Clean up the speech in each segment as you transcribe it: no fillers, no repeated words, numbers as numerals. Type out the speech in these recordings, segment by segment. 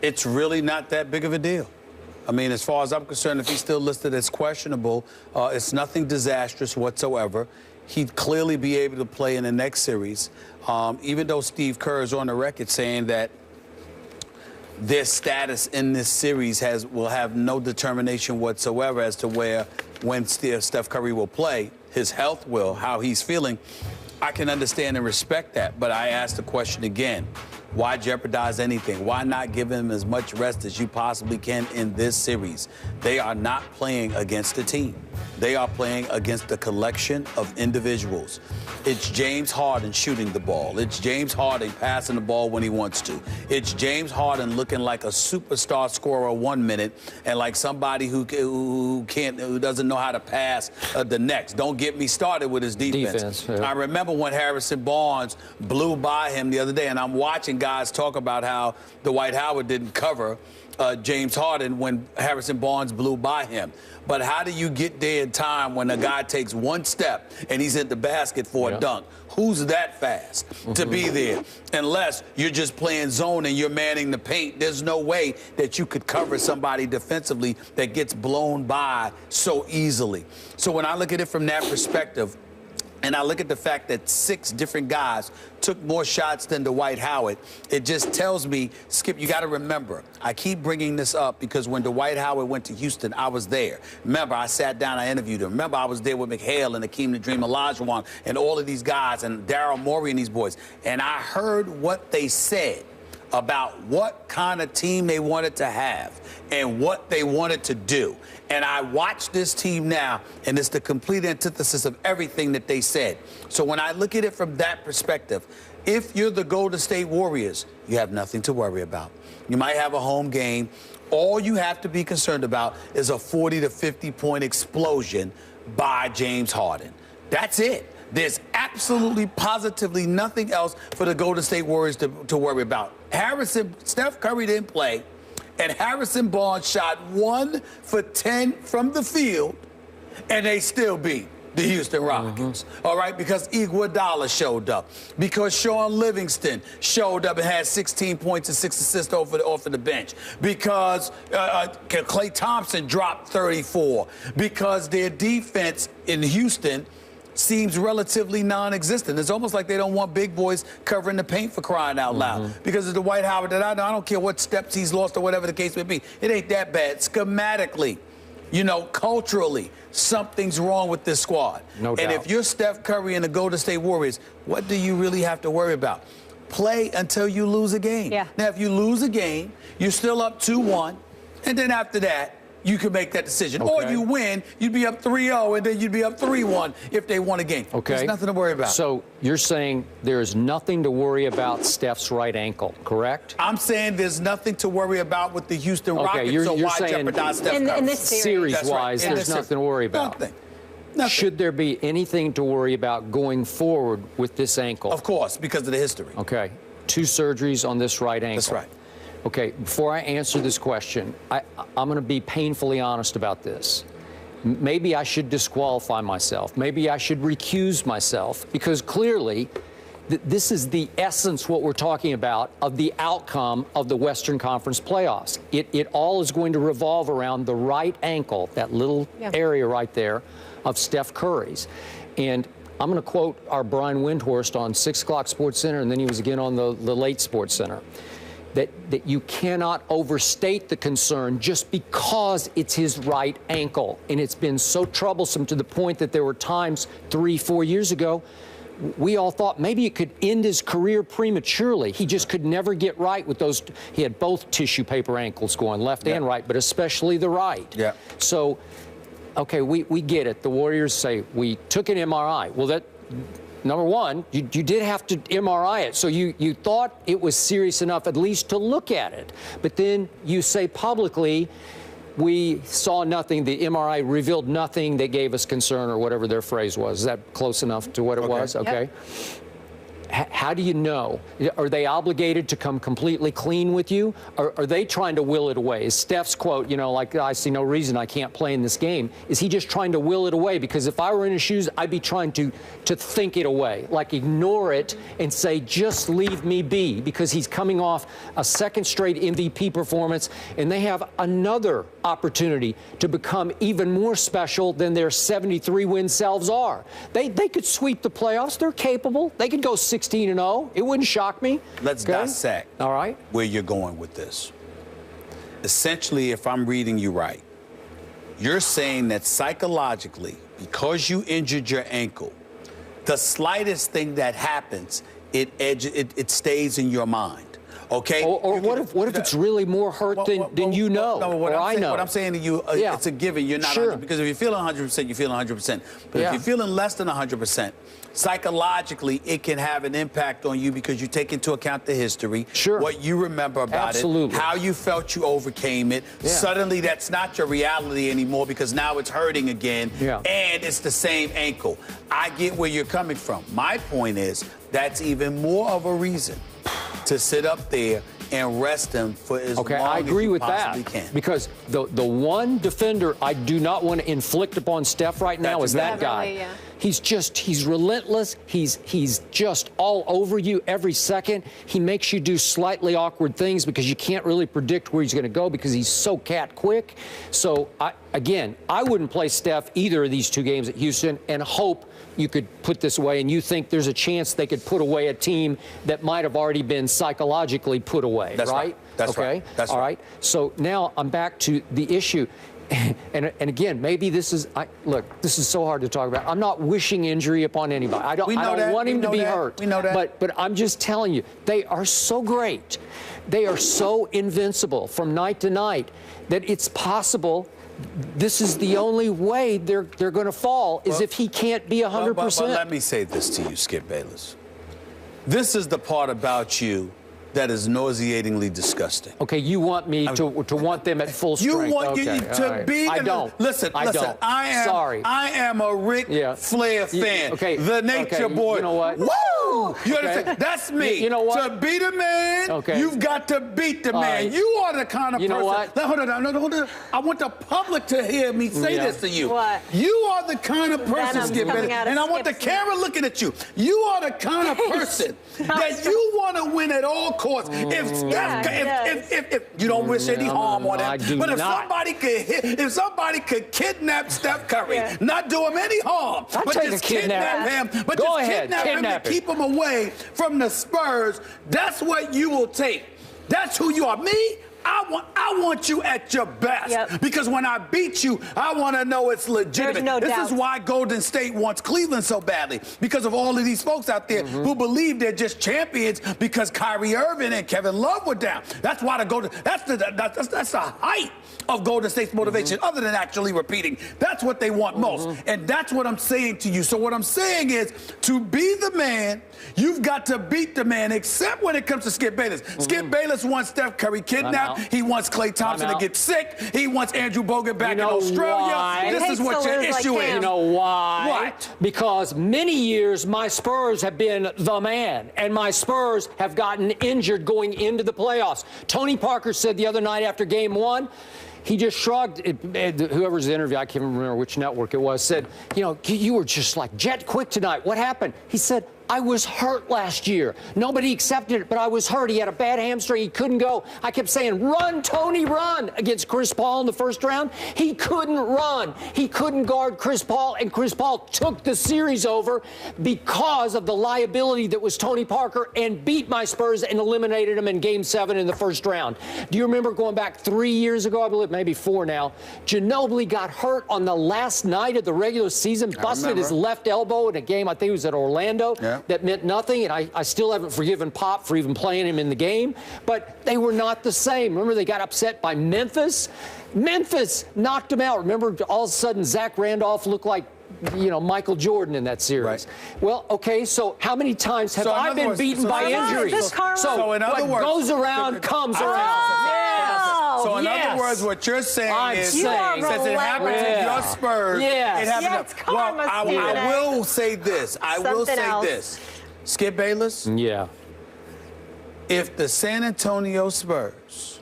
It's really not that big of a deal. I mean, as far as I'm concerned, if he's still listed as questionable, it's nothing disastrous whatsoever. He'd clearly be able to play in the next series, even though Steve Kerr is on the record saying that their status in this series will have no determination whatsoever as to when Steph Curry will play. His health will, how he's feeling. I can understand and respect that, but I ask the question again. Why jeopardize anything? Why not give him as much rest as you possibly can in this series? They are not playing against a team. They are playing against a collection of individuals. It's James Harden shooting the ball. It's James Harden passing the ball when he wants to. It's James Harden looking like a superstar scorer 1 minute and like somebody who doesn't know how to pass the next. Don't get me started with his defense. Yeah. I remember when Harrison Barnes blew by him the other day, and I'm watching guys talk about how Dwight Howard didn't cover James Harden when Harrison Barnes blew by him. But how do you get there in time when a guy takes one step and he's in the basket for a dunk? Who's that fast to be there? Unless you're just playing zone and you're manning the paint, there's no way that you could cover somebody defensively that gets blown by so easily. So when I look at it from that perspective, and I look at the fact that 6 different guys took more shots than Dwight Howard, it just tells me, Skip, you got to remember, I keep bringing this up because when Dwight Howard went to Houston, I was there. Remember, I sat down, I interviewed him. Remember, I was there with McHale and Akeem the Dream Olajuwon and all of these guys and Daryl Morey and these boys. And I heard what they said about what kind of team they wanted to have and what they wanted to do. And I watch this team now, and it's the complete antithesis of everything that they said. So when I look at it from that perspective, if you're the Golden State Warriors, you have nothing to worry about. You might have a home game. All you have to be concerned about is a 40 to 50 point explosion by James Harden. That's it. There's absolutely, positively nothing else for the Golden State Warriors to worry about. Steph Curry didn't play, and Harrison Barnes shot 1 for 10 from the field, and they still beat the Houston Rockets. All right, because Iguodala showed up, because Sean Livingston showed up and had 16 points and 6 assists off of the bench, because Klay Thompson dropped 34, because their defense in Houston seems relatively non-existent. It's almost like they don't want big boys covering the paint, for crying out loud. Because of the Dwight Howard that I know, I don't care what steps he's lost or whatever the case may be. It ain't that bad. Schematically, you know, culturally, something's wrong with this squad. No doubt. And if you're Steph Curry and the Golden State Warriors, what do you really have to worry about? Play until you lose a game. Yeah. Now, if you lose a game, you're still up 2-1, and then after that, you can make that decision. Okay. Or you win, you'd be up 3-0, and then you'd be up 3-1 if they won a game. Okay. There's nothing to worry about. So you're saying there's nothing to worry about Steph's right ankle, correct? I'm saying there's nothing to worry about with the Houston Rockets, you're why saying jeopardize Steph Curry? In this series-wise, right. there's nothing to worry about. Nothing. Should there be anything to worry about going forward with this ankle? Of course, because of the history. Okay. 2 surgeries on this right ankle. That's right. Okay, before I answer this question, I'm going to be painfully honest about this. Maybe I should disqualify myself. Maybe I should recuse myself, because clearly this is the essence, what we're talking about, of the outcome of the Western Conference playoffs. It all is going to revolve around the right ankle, that little area right there of Steph Curry's. And I'm going to quote our Brian Windhorst on 6 o'clock Sports Center, and then he was again on the late Sports Center. That you cannot overstate the concern just because it's his right ankle. And it's been so troublesome to the point that there were times 3-4 years ago, we all thought maybe it could end his career prematurely. He just could never get right with those. He had both tissue paper ankles going, left and right, but especially the right. Yeah. So, okay, we get it. The Warriors say, we took an MRI. Well, number one, you did have to MRI it, so you thought it was serious enough at least to look at it. But then you say publicly, we saw nothing, the MRI revealed nothing that gave us concern, or whatever their phrase was. Is that close enough to what it was? Okay. Yep. how do you know? Are they obligated to come completely clean with you? Or are they trying to will it away? Is Steph's quote, you know, like, I see no reason I can't play in this game. Is he just trying to will it away? Because if I were in his shoes, I'd be trying to think it away, like ignore it and say, just leave me be, because he's coming off a second straight MVP performance, and they have another opportunity to become even more special than their 73-win selves are. They could sweep the playoffs. They're capable. They could go 16-0. It wouldn't shock me. Let's dissect all right, where you're going with this. Essentially, if I'm reading you right, you're saying that psychologically, because you injured your ankle, the slightest thing that happens, it stays in your mind. Okay. Or what if it's really more hurt than you know? No, or I know. What I'm saying to you, it's a given. You're not 100%, because if you're feeling 100%, you're feeling 100%. But if you're feeling less than 100%, psychologically, it can have an impact on you because you take into account the history, what you remember about it, how you felt you overcame it. Suddenly, that's not your reality anymore because now it's hurting again, and it's the same ankle. I get where you're coming from. My point is that's even more of a reason to sit up there and rest him for as long as you possibly can. Because the one defender I do not want to inflict upon Steph right now is that guy. He's relentless. He's just all over you every second. He makes you do slightly awkward things because you can't really predict where he's going to go because he's so cat quick. So I wouldn't play Steph either of these two games at Houston and hope you could put this away, and you think there's a chance they could put away a team that might have already been psychologically put away, right? That's right. That's all right. So now I'm back to the issue. And again, maybe this is, look, this is so hard to talk about. I'm not wishing injury upon anybody. I don't want him to be hurt. We know that. But I'm just telling you, they are so great. They are so invincible from night to night that it's possible this is the only way they're going to fall is if he can't be 100%. But let me say this to you, Skip Bayless. This is the part about you that is nauseatingly disgusting. Okay, you want me to want them at full strength. You want to be. I don't. Listen. I am a Ric Flair fan. Okay. The Nature Boy. You know what? Woo! You understand? That's me. You know what? To beat a man, you've got to beat the man. You are the kind of person. You know what? Hold on. I want the public to hear me say this to you. What? You are the kind of person, Skip Bayless, and I want the camera looking at you. You are the kind of person that you want to win at all course. If you don't wish any harm on him, but if somebody could kidnap Steph Curry, not do him any harm, but just kidnap him, to keep him away from the Spurs, that's what you will take. That's who you are. Me, I want you at your best because when I beat you, I want to know it's legitimate. This is why Golden State wants Cleveland so badly, because of all of these folks out there who believe they're just champions because Kyrie Irving and Kevin Love were down. That's why that's the height of Golden State's motivation, other than actually repeating. That's what they want most, and that's what I'm saying to you. So what I'm saying is, to be the man, you've got to beat the man, except when it comes to Skip Bayless. Skip Bayless wants Steph Curry kidnapped. He wants Klay Thompson to get sick. He wants Andrew Bogut back in Australia. Why? This is what your issue is. You know why? What? Because many years my Spurs have been the man, and my Spurs have gotten injured going into the playoffs. Tony Parker said the other night after Game 1, he just shrugged. Whoever's interview, I can't remember which network it was, said, you were just like jet quick tonight. What happened? He said, I was hurt last year. Nobody accepted it, but I was hurt. He had a bad hamstring. He couldn't go. I kept saying, run, Tony, run, against Chris Paul in the first round. He couldn't run. He couldn't guard Chris Paul, and Chris Paul took the series over because of the liability that was Tony Parker and beat my Spurs and eliminated them in Game 7 in the first round. Do you remember going back 3 years ago, I believe, maybe 4 now, Ginobili got hurt on the last night of the regular season, busted his left elbow in a game, I think it was at Orlando. That meant nothing, and I still haven't forgiven Pop for even playing him in the game, but they were not the same. Remember, they got upset by Memphis? Memphis knocked him out. Remember, all of a sudden, Zach Randolph looked like, Michael Jordan in that series. Well, okay, so how many times have I been beaten by injuries? So in other words, what goes around comes around. So in other words, what you're saying is, since it happens in your Spurs, it happens. Well, I will say this. Skip Bayless, Yeah. if the San Antonio Spurs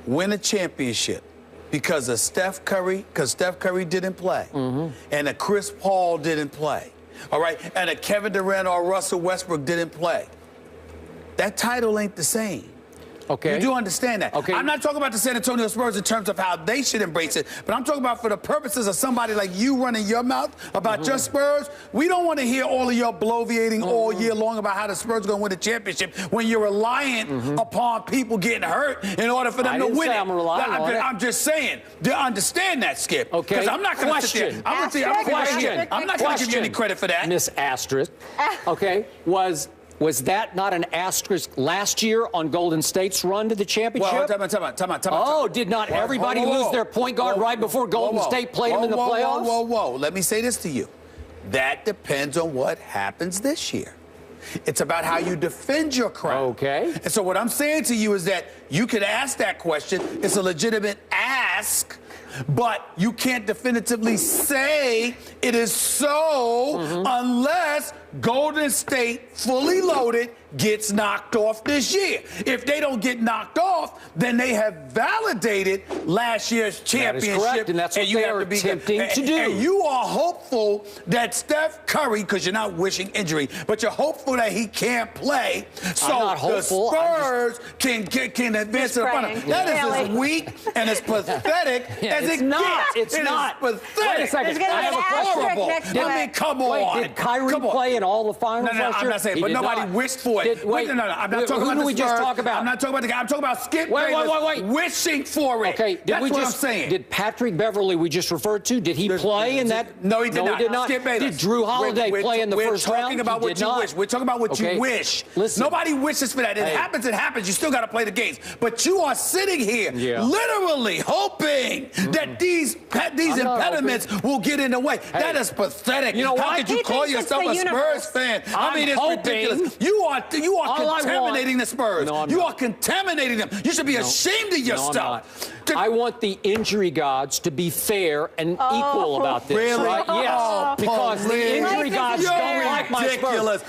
win a championship because of Steph Curry, because Steph Curry didn't play, and a Chris Paul didn't play, all right, and a Kevin Durant or Russell Westbrook didn't play, that title ain't the same. Okay. You do understand that. Okay. I'm not talking about the San Antonio Spurs in terms of how they should embrace it, but I'm talking about for the purposes of somebody like you running your mouth about your Spurs. We don't want to hear all of your bloviating all year long about how the Spurs are going to win the championship when you're reliant upon people getting hurt in order for them to win it. I'm just saying. Do understand that, Skip? Okay. Because I'm not going to sit there. I'm not going to give you any credit for that. Miss Asterisk. Okay. Was that not an asterisk last year on Golden State's run to the championship? Well, time out. Oh, did not everybody lose their point guard right before Golden State played them in the playoffs? Whoa. Let me say this to you. That depends on what happens this year. It's about how you defend your crown. Okay. And so what I'm saying to you is that you could ask that question. It's a legitimate ask, but you can't definitively say it is so unless Golden State, fully loaded, gets knocked off this year. If they don't get knocked off, then they have validated last year's championship. That is correct, and that's what they are attempting to do. And you are hopeful that Steph Curry, because you're not wishing injury, but you're hopeful that he can't play, so the Spurs can advance to the final. That is as weak and as pathetic as it gets. It's not. It's pathetic. Wait a second. I have a question. I mean, come on. Did Kyrie play in all the finals last year? I'm not saying, but nobody wished for it. I'm not talking about the Spurs. we just talk about? I'm not talking about the guy. I'm talking about Skip Bayless wishing for it. Okay, that's what I'm saying. Did Patrick Beverley, we just referred to, did he play in that? No, he did not. Skip Bayless. Did Drew Holiday play in the first round? We're talking about what you wish. We're talking about what you wish. Listen. Nobody wishes for that. It happens. It happens. You still got to play the games. But you are sitting here literally hoping that these impediments will get in the way. That is pathetic. You know How could you call yourself a Spurs fan? I mean, it's ridiculous. You are contaminating the Spurs. No, you are contaminating them. You should be ashamed of yourself. I want the injury gods to be fair and equal about this. Really? Right? Yes. Because the injury gods don't like my Spurs.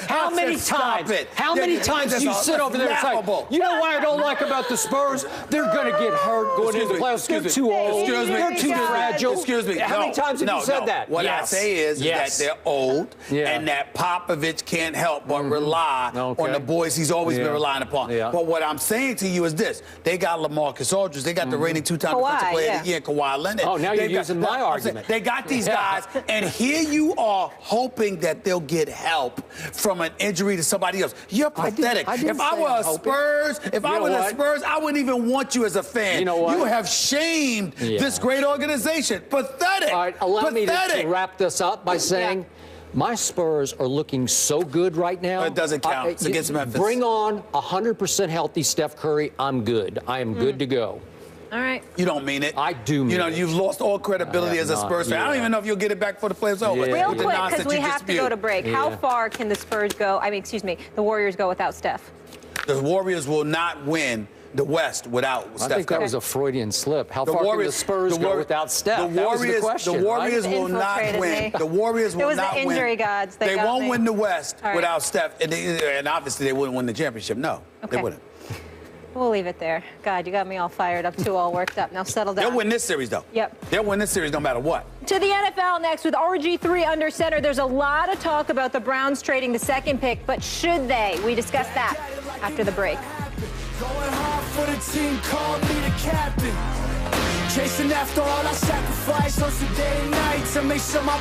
How many times do you sit over there and say, you know why I don't like about the Spurs? They're going to get hurt going into the playoffs. They're too old. They're too fragile. Excuse me. How many times have you said that? What I say is that they're old and that Popovich can't help but rely on the boys he's always been relying upon. But what I'm saying to you is this. They got LaMarcus Aldridge. They got the reigning two-time defensive player of the year, Kawhi Leonard. Oh, now you're using my argument. They got these guys, and here you are hoping that they'll get help from an injury to somebody else. You're pathetic. If I were the Spurs, I wouldn't even want you as a fan. You know what? You have shamed this great organization. Pathetic. All right, allow me to wrap this up by saying my Spurs are looking so good right now. It doesn't count. It's against Memphis. Bring on 100% healthy Steph Curry. I'm good. I am good to go. All right. You don't mean it. I do mean it. You've lost all credibility as a Spurs fan. I don't even know if you'll get it back for the playoffs over. Real quick, because we have to go to break. How far can the Spurs go? The Warriors go without Steph? The Warriors will not win the West without Steph Curry. I think that was a Freudian slip. How far can the Spurs go without Steph? That was the question. The Warriors will not win. The Warriors will not win. It was the injury gods. They won't win the West without Steph. And obviously, they wouldn't win the championship. No, they wouldn't. We'll leave it there. God, you got me all fired up, too, all worked up. Now settle down. They'll win this series, though. Yep. They'll win this series no matter what. To the NFL next with RG3 under center. There's a lot of talk about the Browns trading the second pick, but should they? We discuss that after the break. Going hard for the team, call me the captain. Chasing after all I sacrifice on Sunday night to make sure my